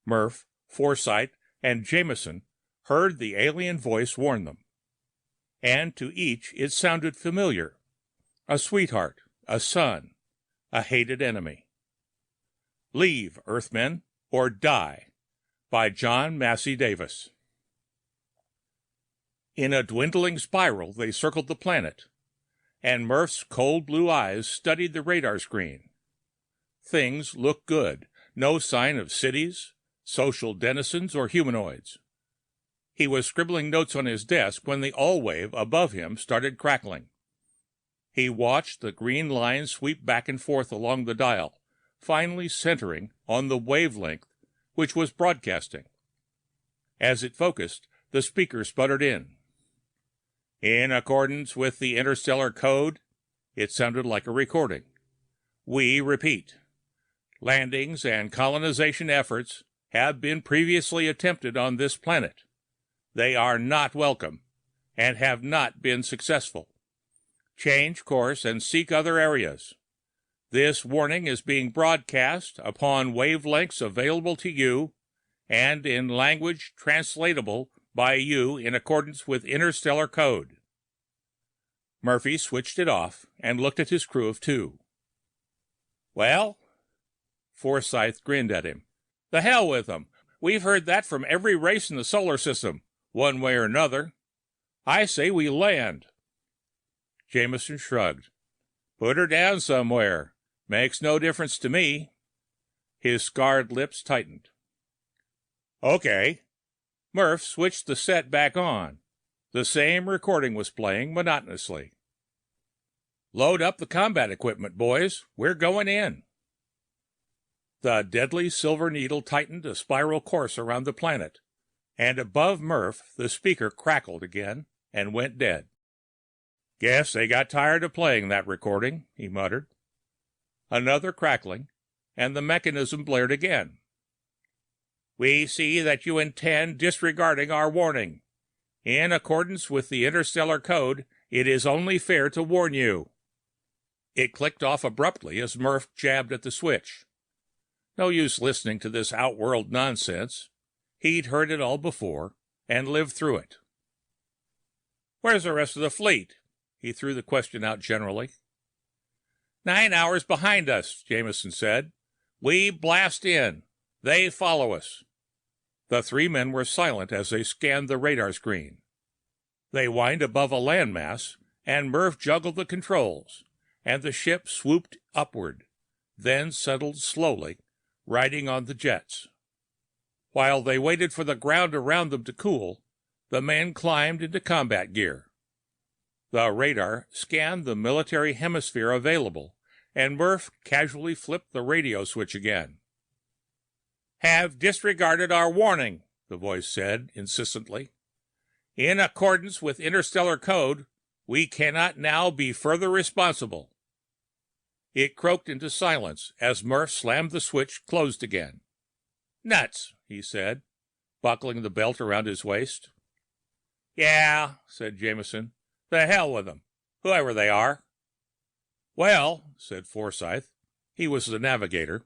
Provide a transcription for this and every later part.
Murph, Forsythe, and Jameson heard the alien voice warn them. And to each it sounded familiar. A sweetheart, a son, a hated enemy. Leave, Earthmen, or Die, by John Massie Davis. In a dwindling spiral, they circled the planet, and Murph's cold blue eyes studied the radar screen. Things looked good. No sign of cities, social denizens, or humanoids. He was scribbling notes on his desk when the all-wave above him started crackling. He watched the green line sweep back and forth along the dial, finally centering on the wavelength which was broadcasting. As it focused, the speaker sputtered in. In accordance with the interstellar code, it sounded like a recording. We repeat. Landings and colonization efforts have been previously attempted on this planet. They are not welcome and have not been successful. Change course and seek other areas. This warning is being broadcast upon wavelengths available to you and in language translatable by you in accordance with interstellar code. Murphy switched it off and looked at his crew of two. Well? Forsythe grinned at him. The hell with them. We've heard that from every race in the solar system, one way or another. I say we land. Jameson shrugged. Put her down somewhere. Makes no difference to me. His scarred lips tightened. Okay. Murph switched the set back on. The same recording was playing monotonously. Load up the combat equipment, boys. We're going in. The deadly silver needle tightened a spiral course around the planet, and above Murph the speaker crackled again and went dead. Guess they got tired of playing that recording, he muttered. Another crackling, and the mechanism blared again. We see that you intend disregarding our warning. In accordance with the interstellar code, it is only fair to warn you. It clicked off abruptly as Murph jabbed at the switch. No use listening to this outworld nonsense. He'd heard it all before and lived through it. Where's the rest of the fleet? He threw the question out generally. 9 hours behind us, Jameson said. We blast in. They follow us. The three men were silent as they scanned the radar screen. They whined above a landmass, and Murph juggled the controls, and the ship swooped upward, then settled slowly, riding on the jets. While they waited for the ground around them to cool, the men climbed into combat gear. The radar scanned the military hemisphere available, and Murph casually flipped the radio switch again. Have disregarded our warning, the voice said insistently. In accordance with interstellar code, we cannot now be further responsible. It croaked into silence as Murph slammed the switch closed again. Nuts, he said, buckling the belt around his waist. Yeah, said Jameson. The hell with them, whoever they are. Well, said Forsythe, he was the navigator,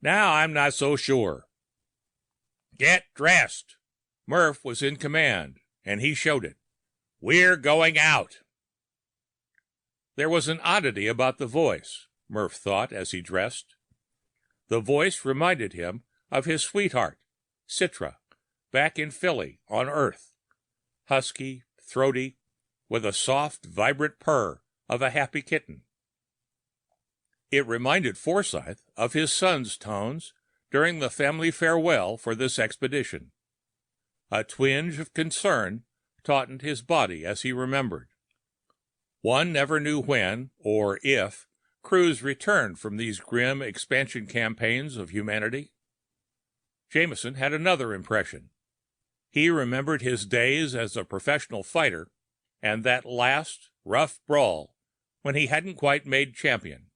now I'm not so sure. Get dressed. Murph was in command, and he showed it. We're going out. There was an oddity about the voice, Murph thought as he dressed. The voice reminded him of his sweetheart, Citra, back in Philly on Earth. Husky, throaty, with a soft, vibrant purr of a happy kitten. It reminded Forsythe of his son's tones during the family farewell for this expedition. A twinge of concern tautened his body as he remembered. One never knew when, or if, crews returned from these grim expansion campaigns of humanity. Jameson had another impression. He remembered his days as a professional fighter and that last rough brawl when he hadn't quite made champion.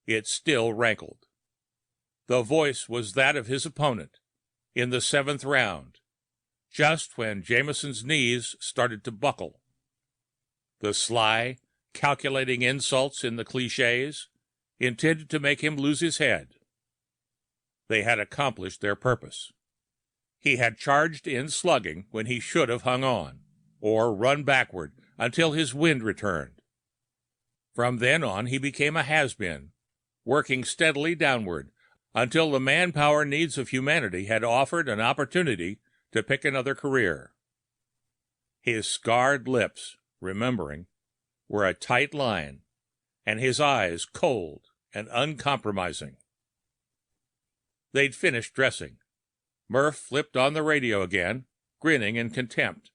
It still rankled. The voice was that of his opponent, in the 7th round, just when Jameson's knees started to buckle. The sly, calculating insults in the clichés, intended to make him lose his head. They had accomplished their purpose. He had charged in slugging when he should have hung on, or run backward until his wind returned. From then on, he became a has-been, working steadily downward until the manpower needs of humanity had offered an opportunity to pick another career. His scarred lips, remembering, were a tight line, and his eyes cold and uncompromising. They'd finished dressing. Murph flipped on the radio again, grinning in contempt.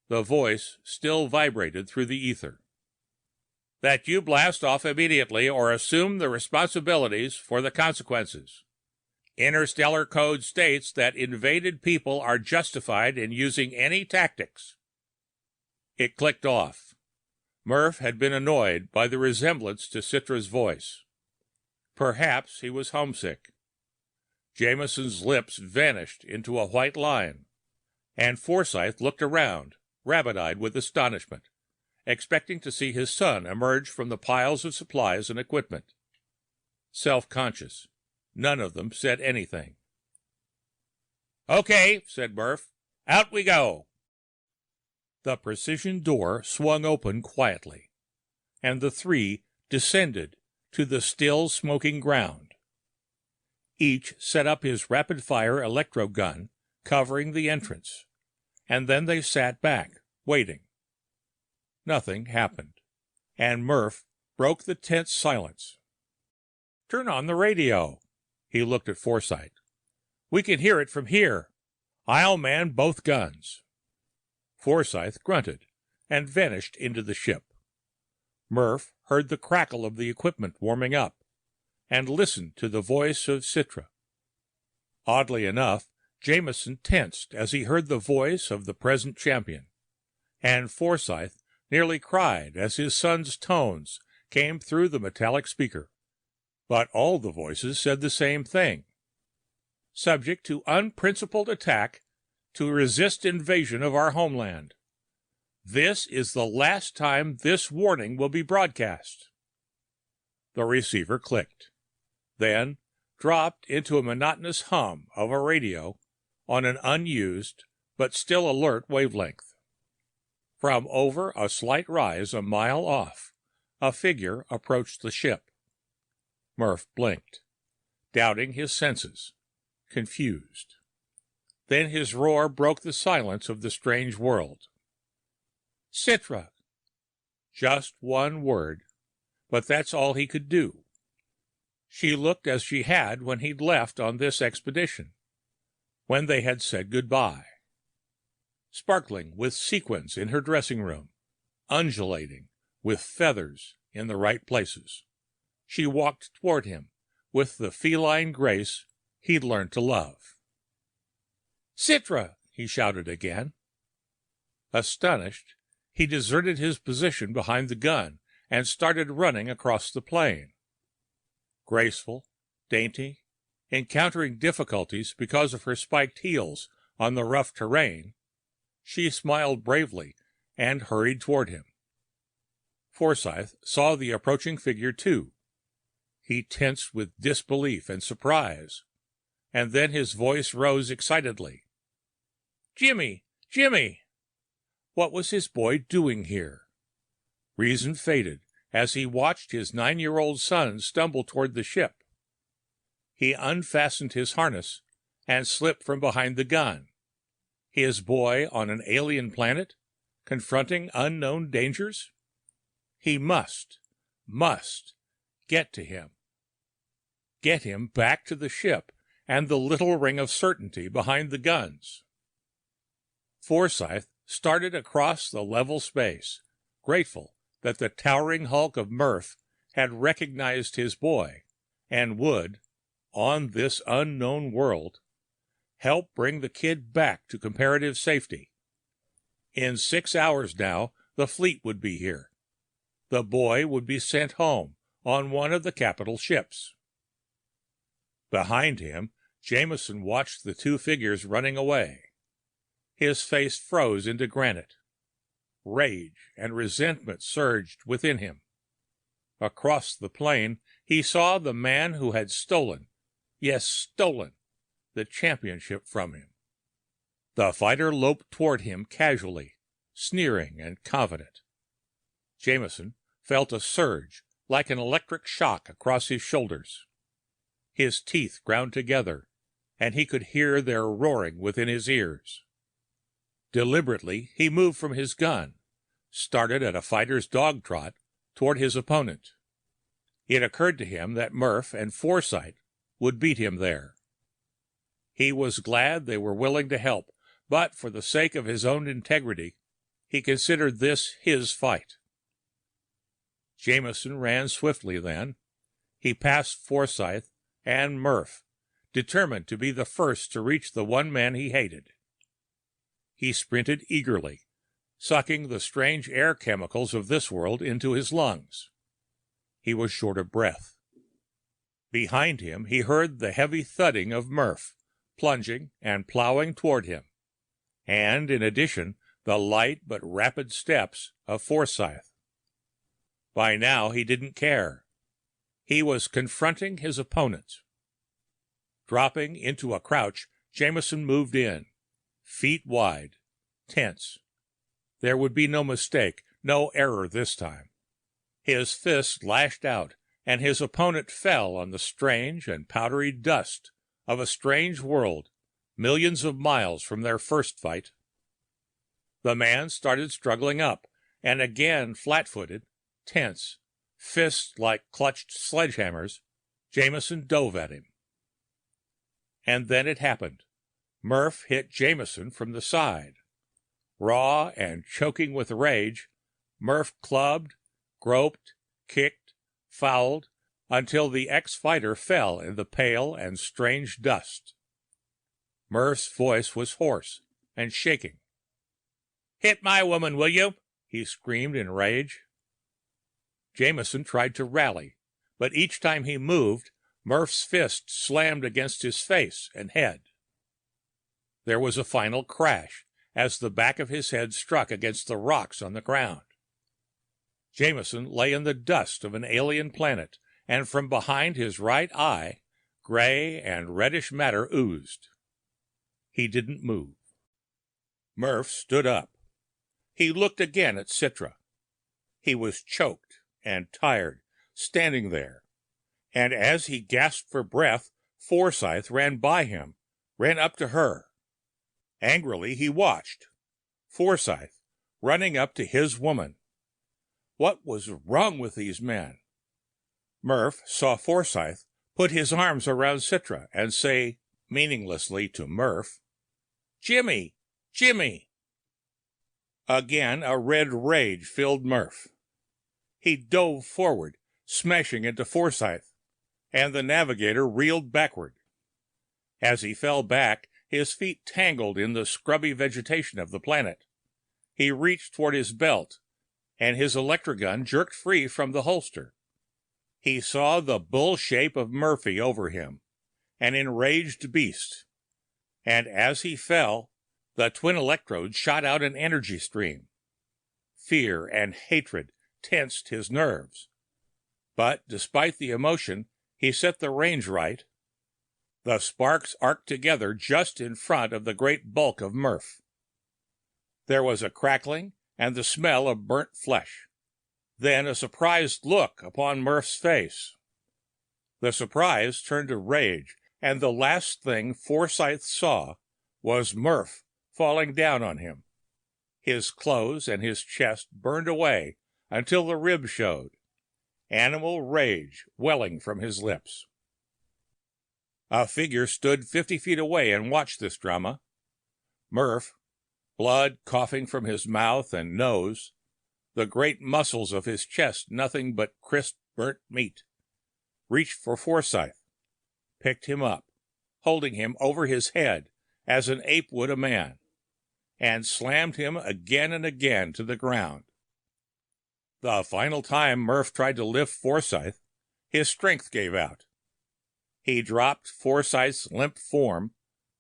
The voice still vibrated through the ether. "That you blast off immediately or assume the responsibilities for the consequences. Interstellar Code states that invaded people are justified in using any tactics." It clicked off. Murph had been annoyed by the resemblance to Citra's voice. Perhaps he was homesick. Jameson's lips vanished into a white line, and Forsythe looked around, rabbit-eyed with astonishment, expecting to see his son emerge from the piles of supplies and equipment. Self-conscious, none of them said anything. "Okay," said Murph. "Out we go." The precision door swung open quietly, and the three descended to the still smoking ground. Each set up his rapid-fire electro gun, covering the entrance, and then they sat back, waiting. Nothing happened, and Murph broke the tense silence. "Turn on the radio." He looked at Forsythe. "We can hear it from here. I'll man both guns." Forsythe grunted and vanished into the ship. Murph heard the crackle of the equipment warming up, and listened to the voice of Citra. Oddly enough, Jameson tensed as he heard the voice of the present champion, and Forsythe nearly cried as his son's tones came through the metallic speaker. But all the voices said the same thing. Subject to unprincipled attack, to resist invasion of our homeland. This is the last time this warning will be broadcast. The receiver clicked, then dropped into a monotonous hum of a radio on an unused but still alert wavelength. From over a slight rise a mile off, a figure approached the ship. Murph blinked, doubting his senses, confused. Then his roar broke the silence of the strange world. "Citra!" Just one word, but that's all he could do. She looked as she had when he'd left on this expedition, when they had said goodbye. Sparkling with sequins in her dressing room, undulating with feathers in the right places, she walked toward him with the feline grace he'd learned to love. "Citra!" he shouted again. Astonished, he deserted his position behind the gun and started running across the plain. Graceful, dainty, encountering difficulties because of her spiked heels on the rough terrain, she smiled bravely and hurried toward him. Forsythe saw the approaching figure too. He tensed with disbelief and surprise, and then his voice rose excitedly. "Jimmy! Jimmy!" What was his boy doing here? Reason faded as he watched his 9-year-old son stumble toward the ship. He unfastened his harness and slipped from behind the gun. His boy on an alien planet, confronting unknown dangers? He must get to him. Get him back to the ship and the little ring of certainty behind the guns. Forsythe started across the level space, grateful that the towering hulk of Murph had recognized his boy and would, on this unknown world, help bring the kid back to comparative safety. In 6 hours now, the fleet would be here. The boy would be sent home on one of the capital ships. Behind him, Jameson watched the two figures running away. His face froze into granite. Rage and resentment surged within him. Across the plain, he saw the man who had stolen, Yes, stolen the championship from him. The fighter loped toward him casually, sneering and confident. Jameson felt a surge like an electric shock across his shoulders. His teeth ground together, and he could hear their roaring within his ears. Deliberately, he moved from his gun, started at a fighter's dog trot toward his opponent. It occurred to him that Murph and Forsyth would beat him there. He was glad they were willing to help, but for the sake of his own integrity, he considered this his fight. Jameson ran swiftly then. He passed Forsyth and Murph, determined to be the first to reach the one man he hated. He sprinted eagerly, sucking the strange air chemicals of this world into his lungs. He was short of breath. Behind him, he heard the heavy thudding of Murph, plunging and plowing toward him, and, in addition, the light but rapid steps of Forsyth. By now, he didn't care. He was confronting his opponent. Dropping into a crouch, Jameson moved in, feet wide, tense. There would be no mistake, no error this time. His fist lashed out, and his opponent fell on the strange and powdery dust of a strange world, millions of miles from their first fight. The man started struggling up, and again flat-footed, tense, fists like clutched sledgehammers, Jameson dove at him. And then it happened. Murph hit Jameson from the side. Raw and choking with rage, Murph clubbed, groped, kicked, fouled, until the ex-fighter fell in the pale and strange dust. Murph's voice was hoarse and shaking. "Hit my woman, will you?" he screamed in rage. Jameson tried to rally, but each time he moved, Murph's fist slammed against his face and head. There was a final crash as the back of his head struck against the rocks on the ground. Jameson lay in the dust of an alien planet, and from behind his right eye, gray and reddish matter oozed. He didn't move. Murph stood up. He looked again at Citra. He was choked and tired, standing there, and as he gasped for breath, Forsyth ran by him, ran up to her. Angrily he watched. Forsyth running up to his woman. What was wrong with these men? Murph saw Forsyth put his arms around Citra and say meaninglessly to Murph, "Jimmy! Jimmy!" Again a red rage filled Murph. He dove forward, smashing into Forsyth, and the navigator reeled backward. As he fell back, his feet tangled in the scrubby vegetation of the planet. He reached toward his belt, and his electrogun jerked free from the holster. He saw the bull shape of Murphy over him, an enraged beast, and as he fell, the twin electrodes shot out an energy stream. Fear and hatred tensed his nerves, but despite the emotion, he set the range right. The sparks arced together just in front of the great bulk of Murph. There was a crackling and the smell of burnt flesh, then a surprised look upon Murph's face. The surprise turned to rage, and the last thing Forsyth saw was Murph falling down on him. His clothes and his chest burned away until the ribs showed, animal rage welling from his lips. A figure stood 50 feet away and watched this drama. Murph, blood coughing from his mouth and nose, the great muscles of his chest nothing but crisp burnt meat, reached for Forsyth, picked him up, holding him over his head as an ape would a man, and slammed him again and again to the ground. The final time Murph tried to lift Forsyth, his strength gave out. He dropped Forsyth's limp form,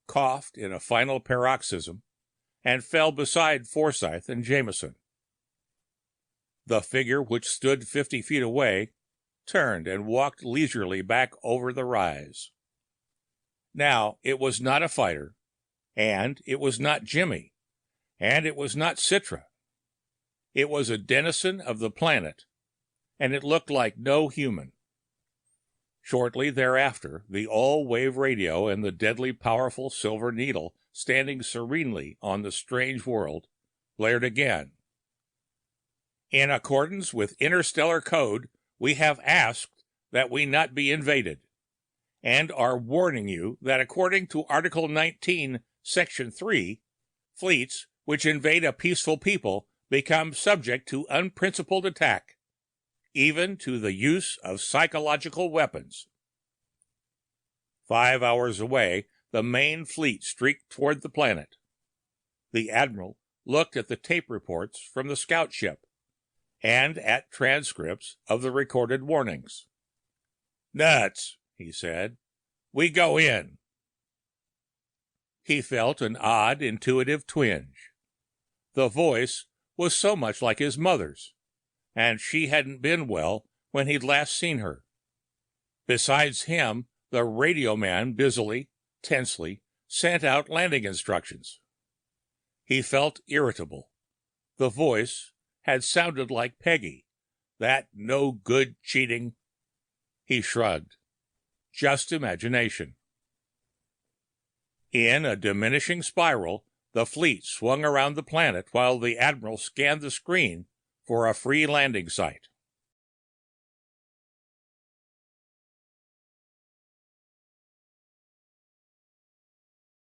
coughed in a final paroxysm, and fell beside Forsyth and Jameson. The figure, which stood 50 feet away, turned and walked leisurely back over the rise. Now, it was not a fighter, and it was not Jimmy, and it was not Citra. It was a denizen of the planet, and it looked like no human. Shortly thereafter, the all-wave radio and the deadly powerful silver needle standing serenely on the strange world blared again. In accordance with interstellar code, we have asked that we not be invaded, and are warning you that according to Article 19, Section 3, fleets which invade a peaceful people become subject to unprincipled attack, even to the use of psychological weapons. 5 hours away, the main fleet streaked toward the planet. The Admiral looked at the tape reports from the scout ship and at transcripts of the recorded warnings. "Nuts," he said. "We go in." He felt an odd, intuitive twinge. The voice was so much like his mother's, and she hadn't been well when he'd last seen her. Besides him, the radio man busily, tensely, sent out landing instructions. He felt irritable. The voice had sounded like Peggy, that no-good cheating. He shrugged. Just imagination. In a diminishing spiral, the fleet swung around the planet while the Admiral scanned the screen for a free landing site.